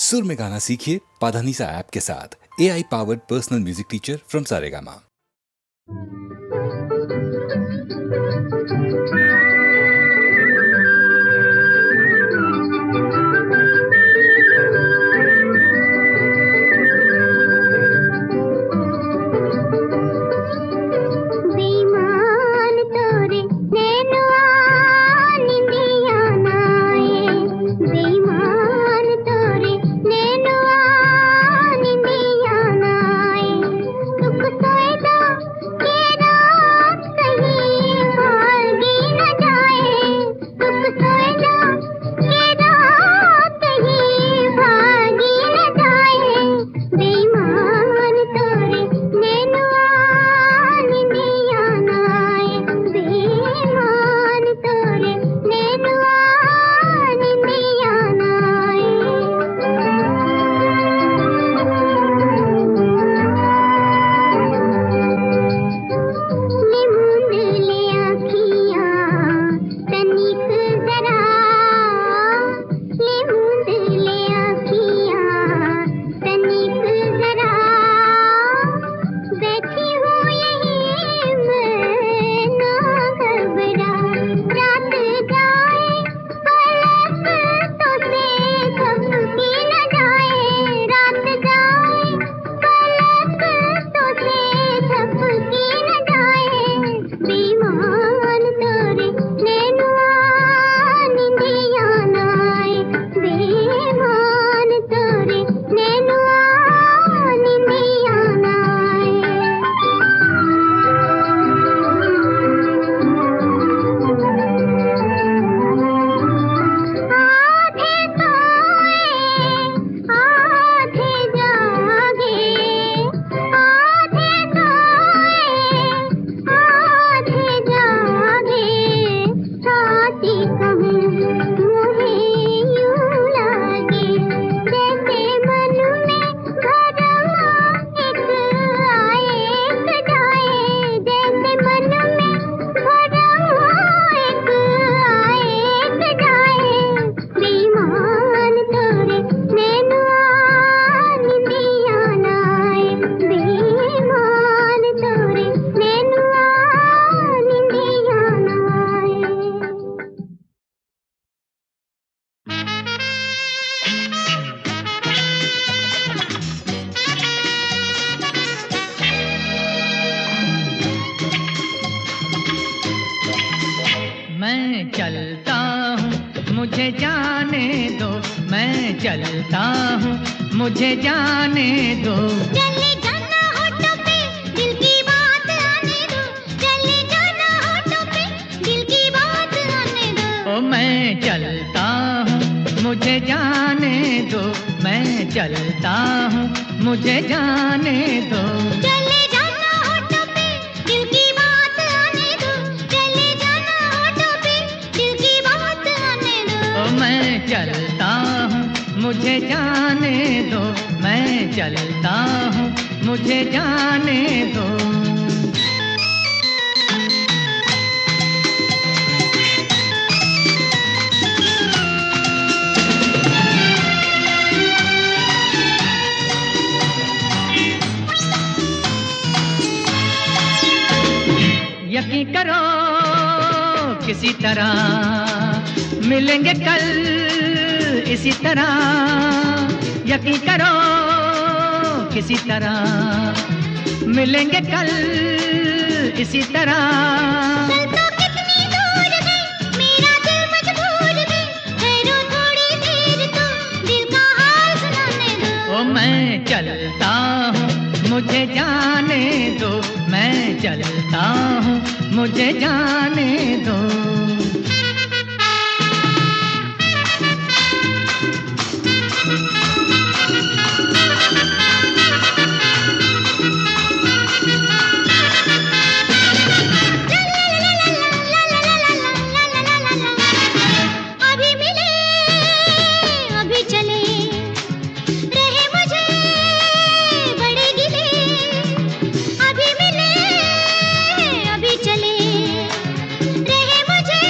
सुर में गाना सीखिए पाधानीसा ऐप के साथ। AI powered personal music teacher from Saregama. मुझे जाने दो, चले जाना होठों पे दिल की बात आने दो, चले जाना होठों पे दिल की बात आने दो। ओ मैं चलता हूँ मुझे जाने दो, मैं चलता हूँ मुझे जाने दो, चले जाना होठों पे दिल की बात आने दो, चले जाना होठों पे दिल की बात आने दो। ओ मैं चलता हूँ मुझे जाने दो, मैं चलता हूँ मुझे जाने दो। यकीन करो किसी तरह मिलेंगे कल इसी तरह, यकीन करो किसी तरह मिलेंगे कल इसी तरह। कल तो कितनी दूर गई मेरा दिल मजबूर गई, ठहरो थोड़ी देर तो दिल का हाल सुनाने दो। ओ मैं चलता हूँ मुझे जाने दो, मैं चलता हूँ मुझे जाने दो। रहे मुझे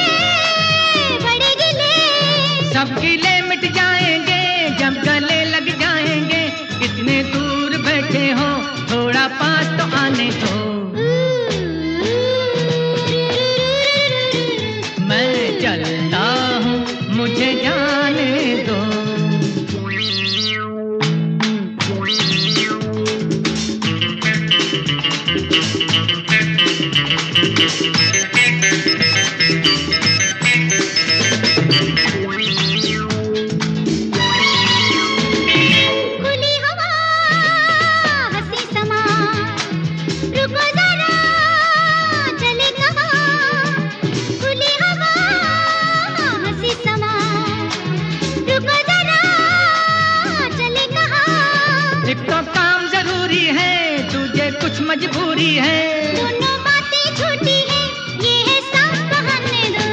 मजबूरी है। दोनों बातें छोटी है, ये है सब बहाने दो।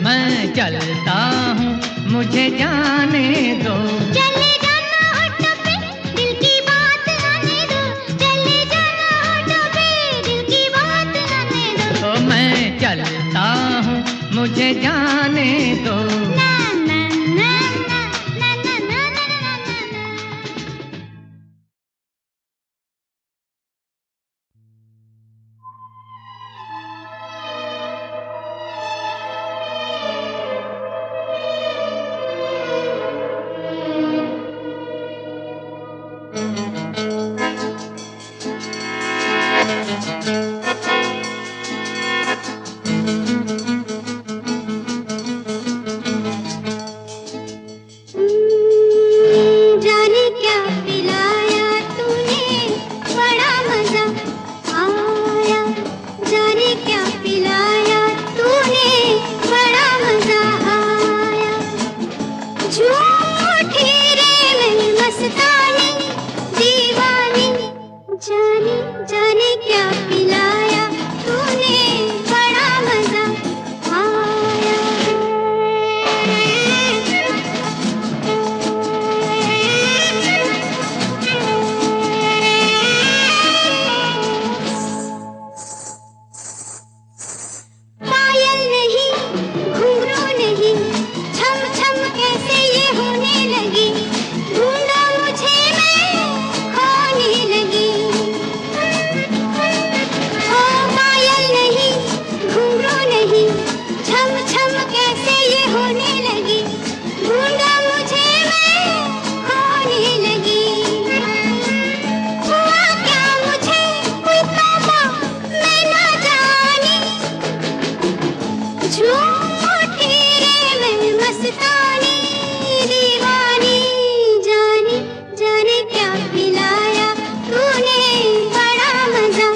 मैं चलता हूँ मुझे जाने दो। चले जाना होठों पे दिल की बात आने दो। चले जाना होठों पे दिल की बात आने दो। तो मैं चलता हूँ मुझे जाने दो। ना ना ना ना ना ना ना ना ना ना। जाने क्या पिलाया तूने, बड़ा मजा आया। जाने क्या पिलाया तूने, बड़ा मजा आया। झूठी रे मैं मस्तानी दीवानी। जाने जाने क्या पिलाया तूने, बड़ा मजा आया। पायल नहीं, घुंघरू नहीं, छम छम कैसे ये होने लगी। ढूंढा मुझे मैं खोने लगी। ओ पायल नहीं, घुंघरू नहीं, छम छम कैसे ये होने लगी। ढूंढा मुझे मैं खोने लगी। हुआ क्या मुझे कोई तौबा मैं ना जानी। झूठी रे मैं मस्तानी दीवानी। जाने जाने क्या पिलाया तूने, बड़ा मजा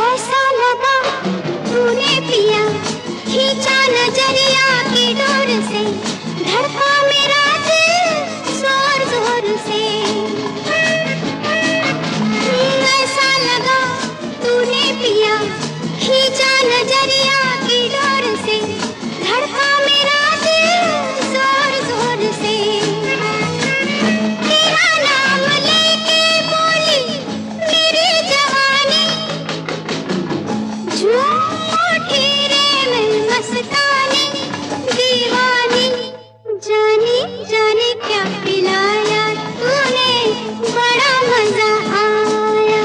ऐसा लगा तूने पिया, खींचा नजरिया की डोर से। धड़का मेरा दिल जोर जोर से। ऐसा लगा तूने पिया, खींचा नजरिया की डोर से। धड़का मेरा दिल जोर जोर से। तेरा नाम लेके बोली मेरी जवानी। झूठी रे मैं मस्तानी दीवानी। जाने जाने क्या पिलाया तूने, बड़ा मजा आया।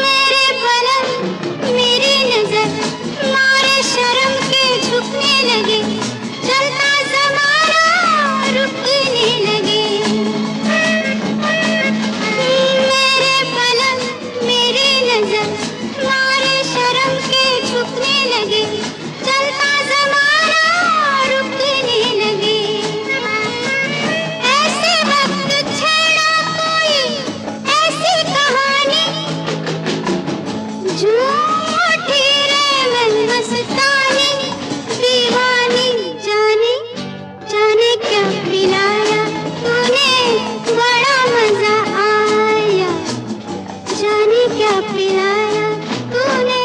मेरे पलक मेरी नजर मारे शर्म के झुकने लगे। चलता ज़माना रुकने लगे। मेरे पलक मेरी नजर मारे शर्म के झुकने लगे। चलता ज़माना रुकने लगे। ऐसे वक्त छेड़ा कोई ऐसी कहानी। झूठी रे मैं मस्तानी दीवानी। जाने जाने क्या पिलाया तूने, बड़ा मजा आया। जाने क्या पिलाया तूने,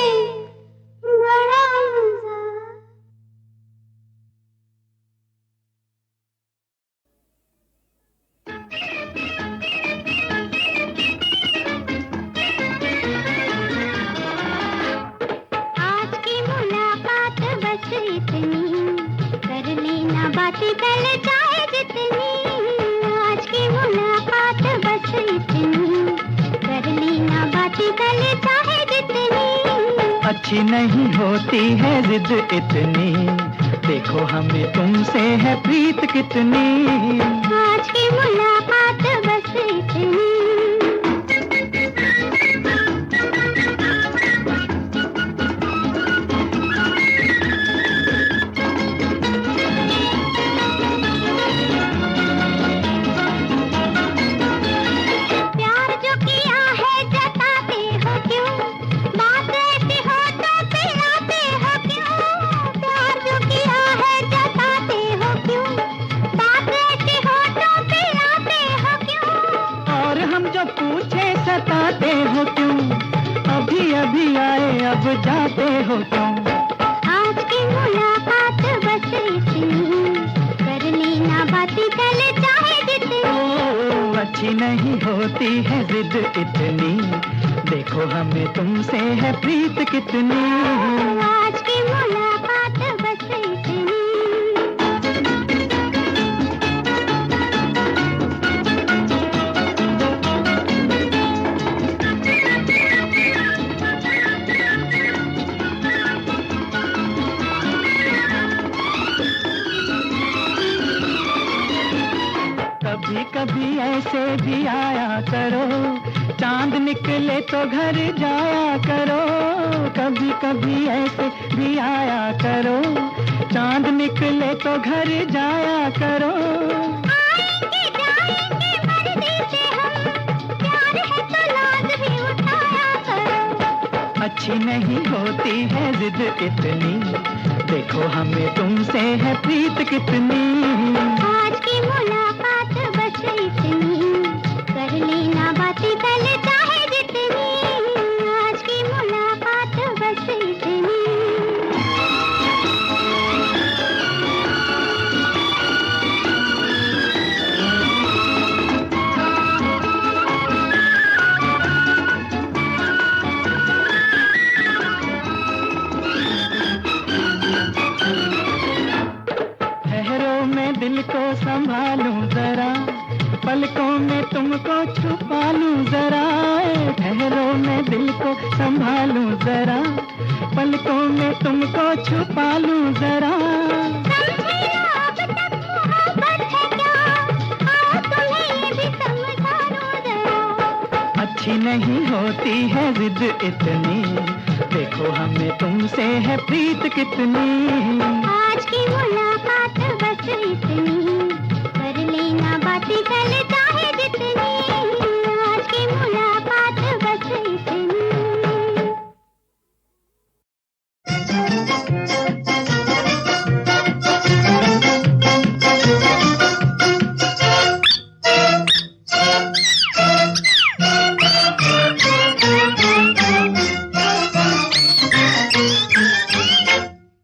बड़ा मजा। आज की मुलाकात बस इतनी, कर लेना बातें टल जाए जितनी। आज की मुलाकात बस इतनी, कर लेना बातें टल जाए जितनी। अच्छी नहीं होती है जिद इतनी, देखो हमें तुमसे है प्रीत कितनी। आज की मुलाकात बस इतनी। प्यार जो किया है जताते हो क्यों, बात ऐसी होठों पे आते हो क्यों। प्यार जो किया है जताते हो क्यों, बात ऐसी होठों पे आते हो क्यों। और हम जो पूछे सताते हो क्यों, अभी अभी आए अब जाते हो क्यों। आज की मुलाकात बस इतनी, कर लेना बातें कल चाहे जितनी। ओ, अच्छी नहीं होती है जिद इतनी, देखो हमें तुमसे है प्रीत कितनी। आज की मुलाकात बस इतनी। कभी कभी ऐसे भी आया करो, चांद निकले तो घर जाया करो। कभी कभी ऐसे भी आया करो, चांद निकले तो घर जाया करो। आएंगे जाएंगे मर्जी से हम, प्यार है तो लाज भी उठाया करो। अच्छी नहीं होती है जिद इतनी, देखो हमें तुमसे है प्रीत कितनी। आज की मुलाकात बस इतनी, कर लेना बातें कल चाहे जितनी। आज की मुलाकात बस इतनी। ठहरो मैं दिल को संभालूं जरा, पलकों में तुमको छुपा लूं जरा। ठहरो मैं दिल को संभालूं जरा, पलकों में तुमको छुपा लूं जरा। समझे ना अब तक मोहब्बत है क्या, आओ तुम्हें ये भी समझा दूं जरा। अच्छी नहीं होती है जिद इतनी, देखो हमें तुमसे है प्रीत कितनी। आज की मुलाकात बस इतनी, कर लेना बातें कल चाहे जितनी। आज की मुलाकात बस इतनी।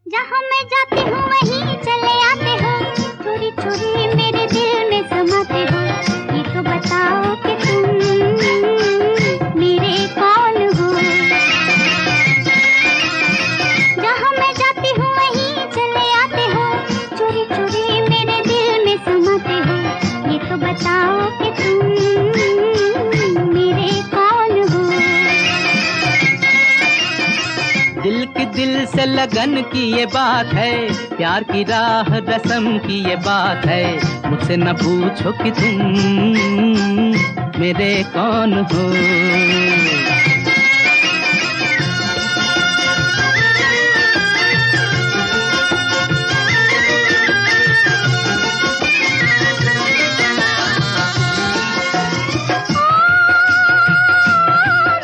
जहाँ मैं जाती हूँ वहीं चले आते हो, चोरी चोरी मेरे दिल में समाते हो। ये तो बताओ कि तुम मेरे कौन हो। जहाँ मैं जाती हूँ वहीं चले आते हो, चोरी चोरी मेरे दिल में समाते हो। ये तो बताओ कि तुम मेरे कौन हो। दिल की दिल से लगन की ये बात है, प्यार की राह रस्म की ये बात है। मुझसे न पूछो कि तुम मेरे कौन हो।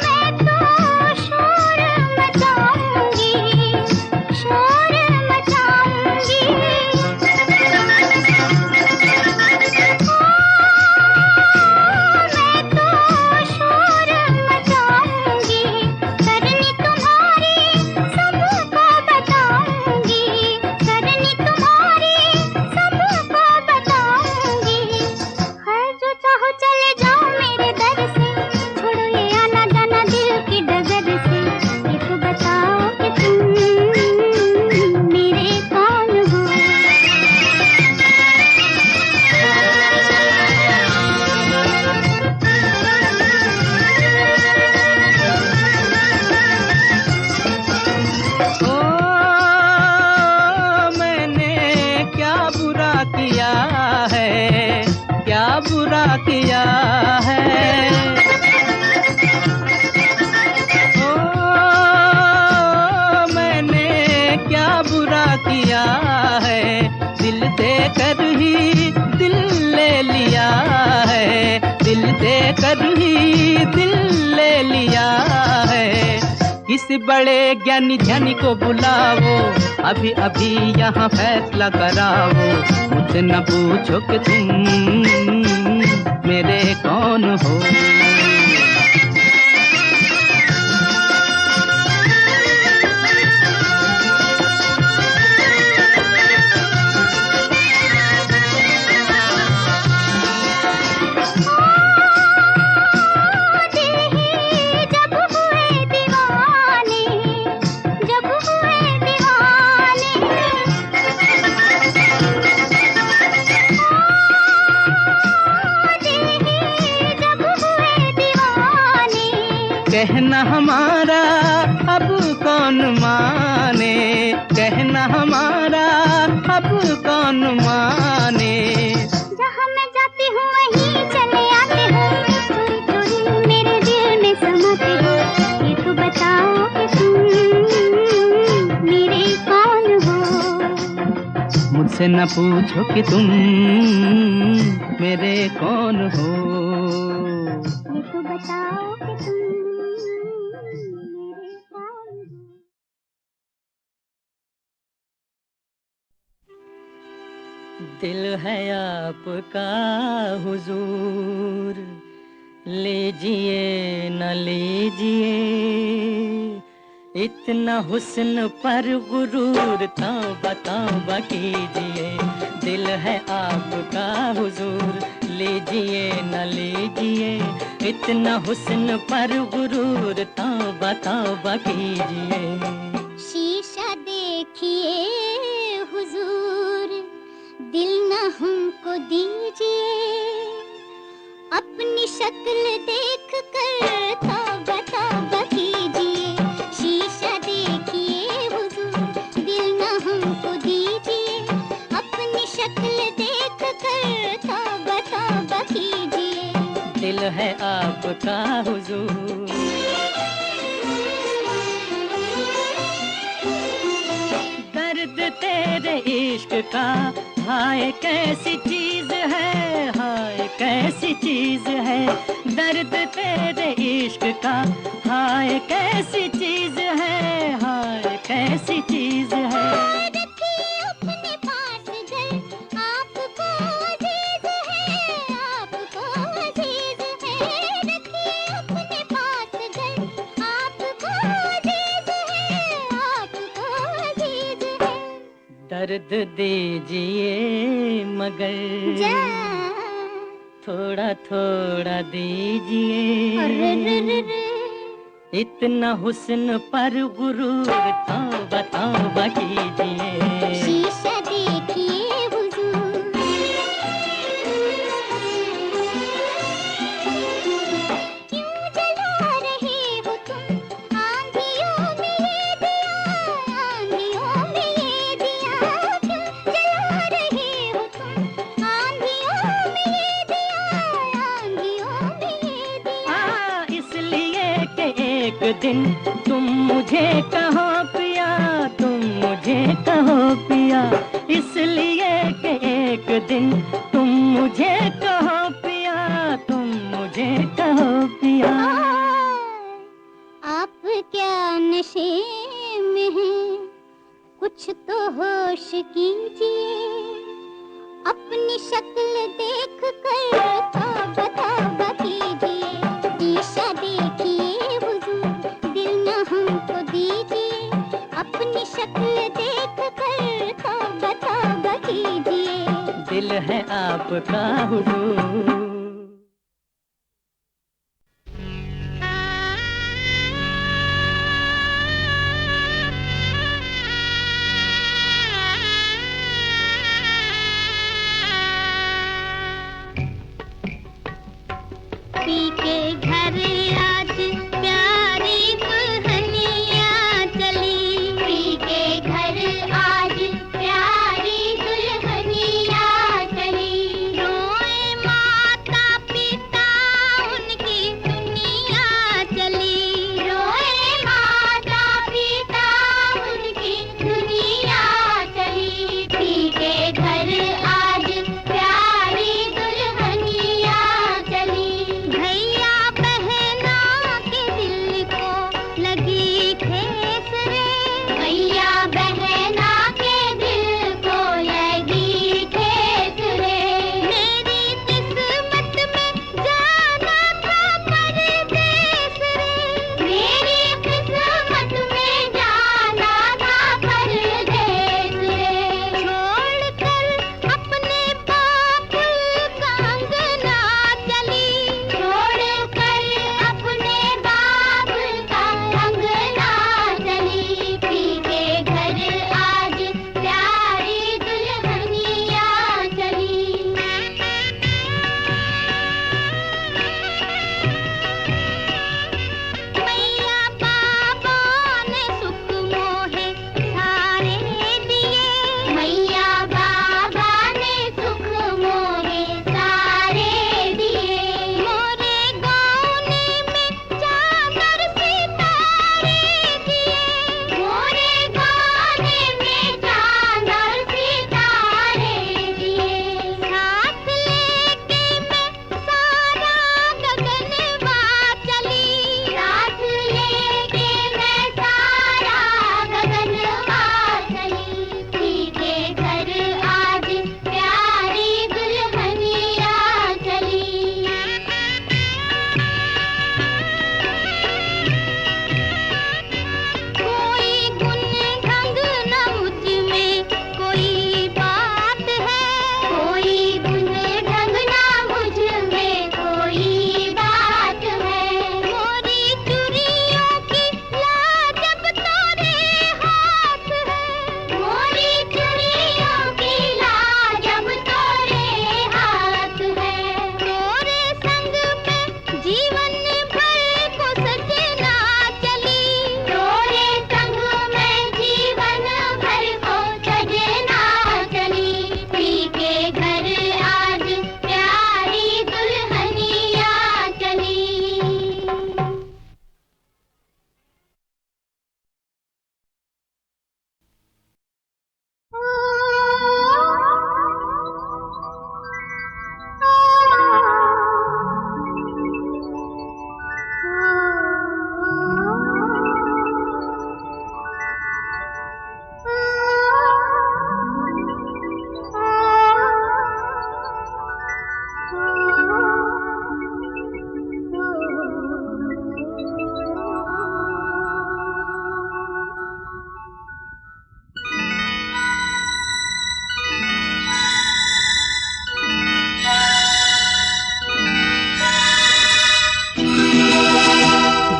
मैं तो शोर किसी बड़े ज्ञानी ध्यानी को बुलाओ, अभी अभी यहाँ फैसला कराओ। मुझसे न पूछो कि तुम मेरे कौन हो। कहना हमारा अब कौन माने, कहना हमारा अब कौन माने। जहाँ मैं जाती हूँ वहीं चले आते हो, चोरी चोरी मेरे दिल में समाते हो। ये तो बताओ कि तुम मेरे कौन हो। मुझसे न पूछो कि तुम मेरे कौन हो। ये तो बताओ कि तुम दिल है आपका हुजूर, लीजिए न लीजिए, इतना हुस्न पर गुरूर, तौबा तौबा कीजिए। दिल है आपका हुजूर, लीजिए न लीजिए, इतना हुस्न पर गुरूर, तौबा तौबा कीजिए। शीशा देखिए हुजूर, दिल न हमको दीजिए, अपनी शक्ल देख कर तौबा तौबा कीजिए। शीशा देखिए हुजूर, दिल न हमको दीजिए, अपनी शक्ल देख कर तौबा तौबा कीजिए। दिल है आपका हुजूर, दर्द तेरे इश्क का हाय कैसी चीज है, हाय कैसी चीज है। दर्द तेरे इश्क का हाय कैसी चीज है, हाय कैसी चीज है। रखिए अपने पास घर, आपको अजीज है, आपको अजीज है। रखिए अपने पास घर, आपको अजीज है, आपको अजीज है। दर्द दीजिए मगर थोड़ा थोड़ा दीजिए, इतना हुस्न पर गुरूर, तौबा तौबा कीजिए। शीशा देखिए हुजूर, क्यों जला रहे हो तुम आंधियों में ये दिया, आंधियों में ये दिया। क्यों जला रहे हो तुम आंधियों में ये दिया, आंधियों में ये दिया। इसलिए कि एक दिन तुम मुझे कहो पिया, तुम मुझे कहो पिया। इसलिए कि एक दिन तुम मुझे कहो पिया, तुम मुझे कहो पिया। आप क्या नशे में हैं, कुछ तो होश कीजिए, अपनी शक्ल देख कर तौबा तौबा कीजिए। शीशा देखिए हुजूर, दिल न हमको दीजिए, अपनी शक्ल देख कर तौबा तौबा कीजिए। दिल है आपका हुजूर, पी के घर आज प्यारी दुल्हनिया चली, पी के घर आज प्यारी दुल्हनिया चली। रोए मात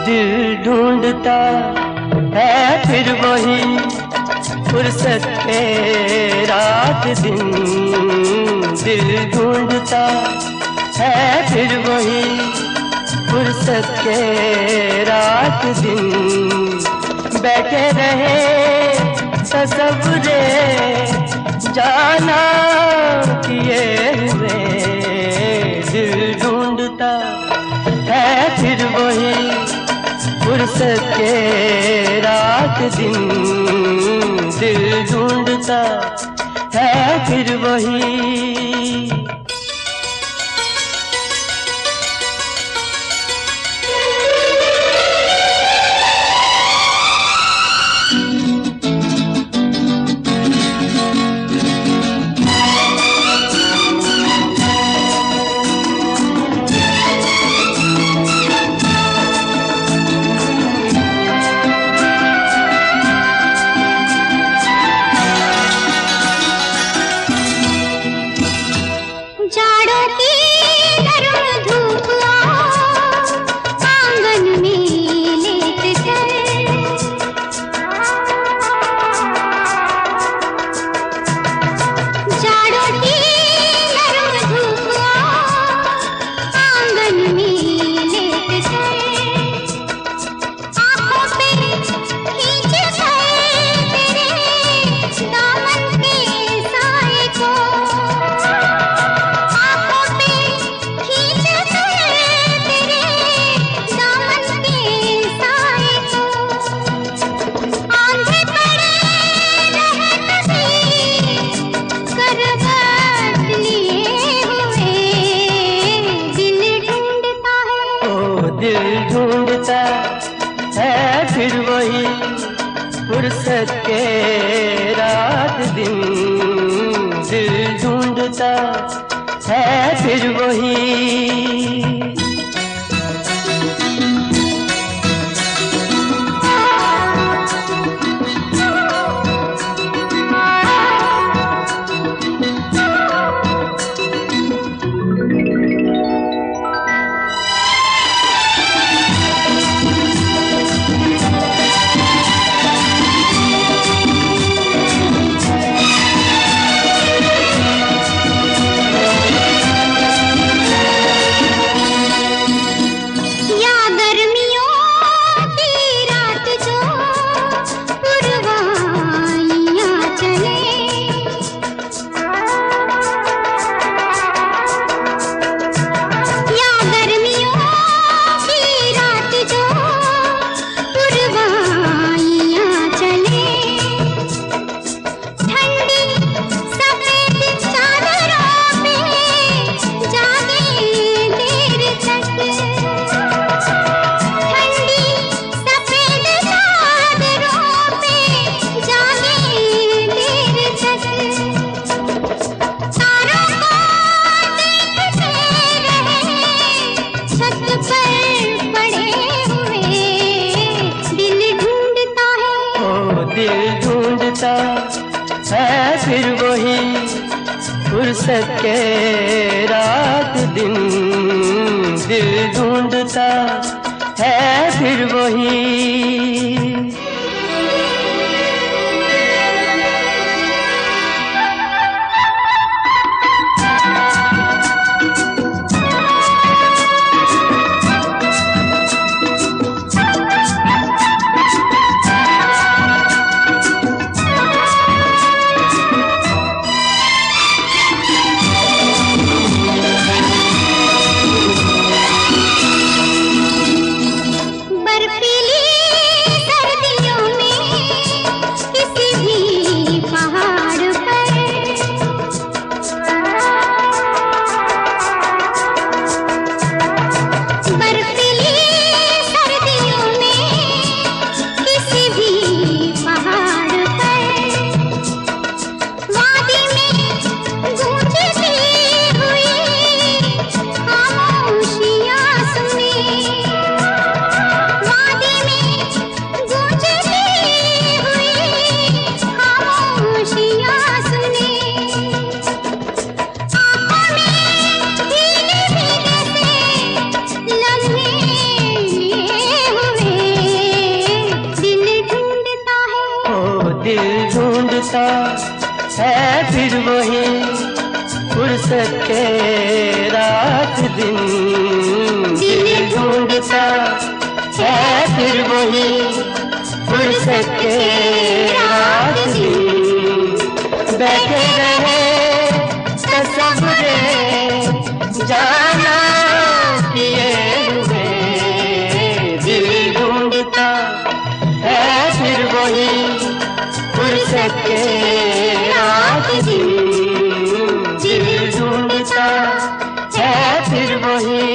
दिल ढूंढता है फिर वही फुर्सत के रात दिन, दिल ढूंढता है फिर वही फुर्सत के रात दिन। बैठे रहे तसव्वुरे जाना किए हुए, दिल ढूंढता है फिर वही फुर्सत के रात दिन, दिल ढूंढता है फिर वही। फुर्सत के रात दिन, दिल ढूंढता है फिर वही। है फिर वही फुर्सत के रात दिन, दिल ढूंढता है फिर वही। वादी में फिर वही फुर्सत के रात दिन दिल ढूंढता है, फिर वही फुर्सत के रात दिन बैठे रहे तसव्वुरे जाना किए हुए दिल ढूंढता है, फिर वही फुर्सत के रात दिन दिल ढूंढता है, फिर वही।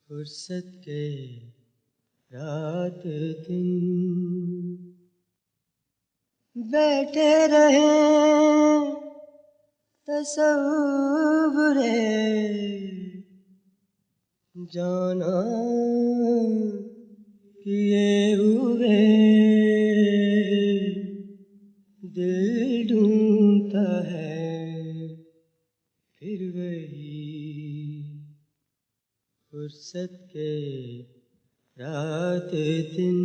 फुर्सत के रात दिन बैठे रहे तसव्वुरे जाना किए हुए दिल ढूंढता है, फिर वही फुर्सत के रात दिन।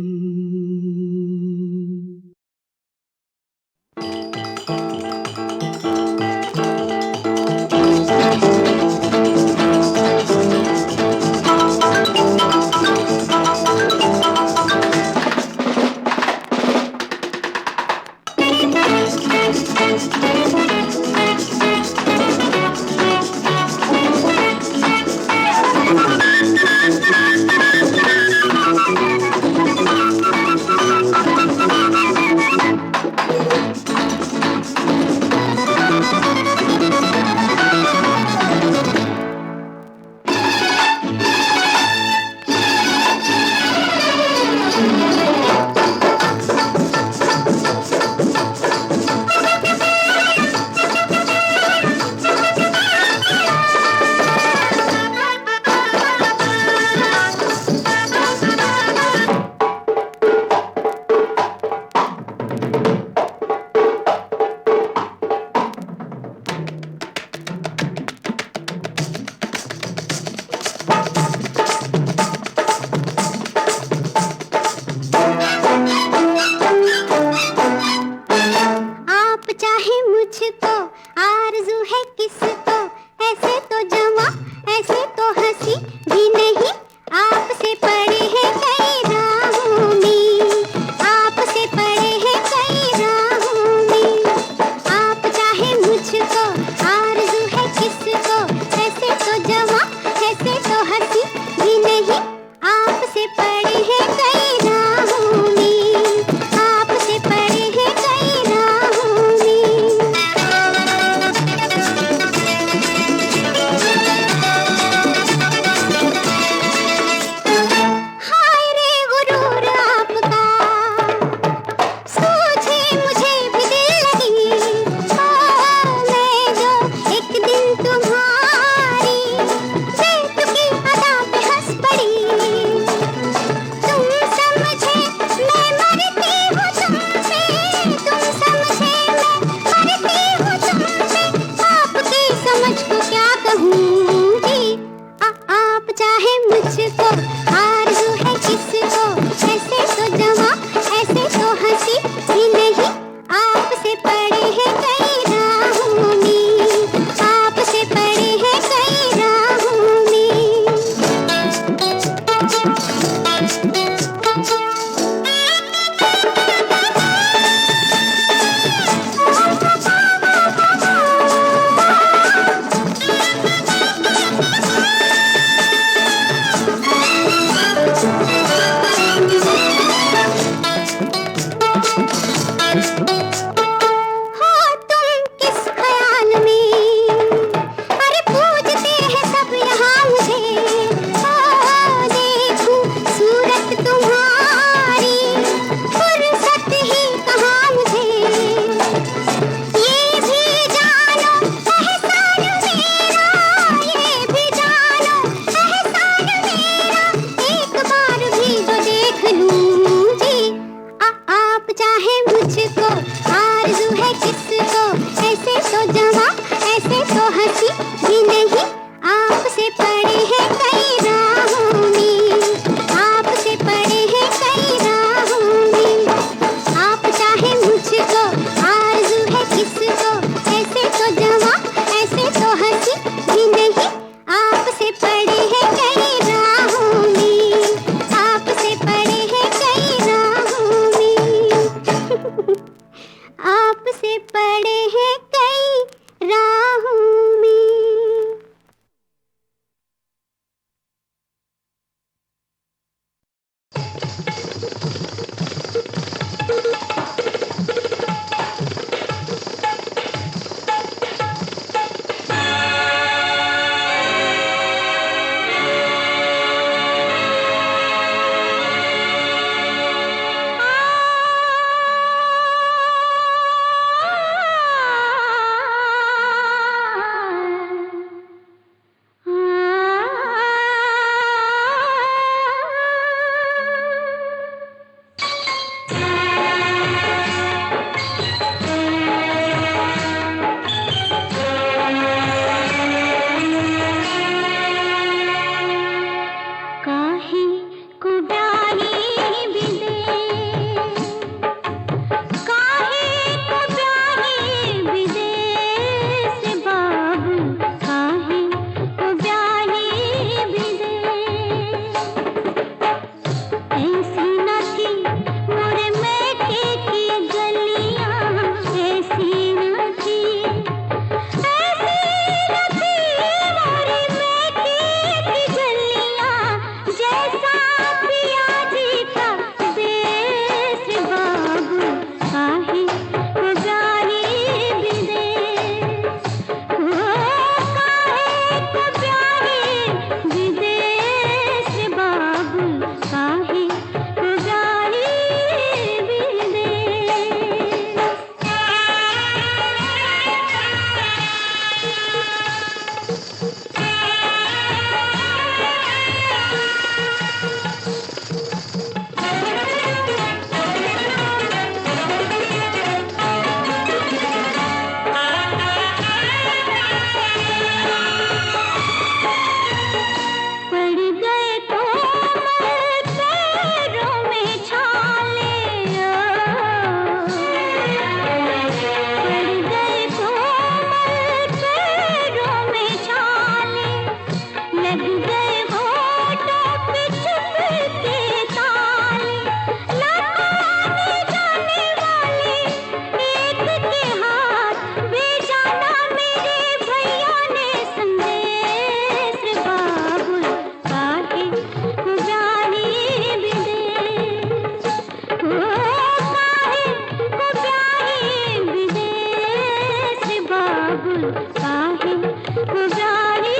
साहिल गाड़ी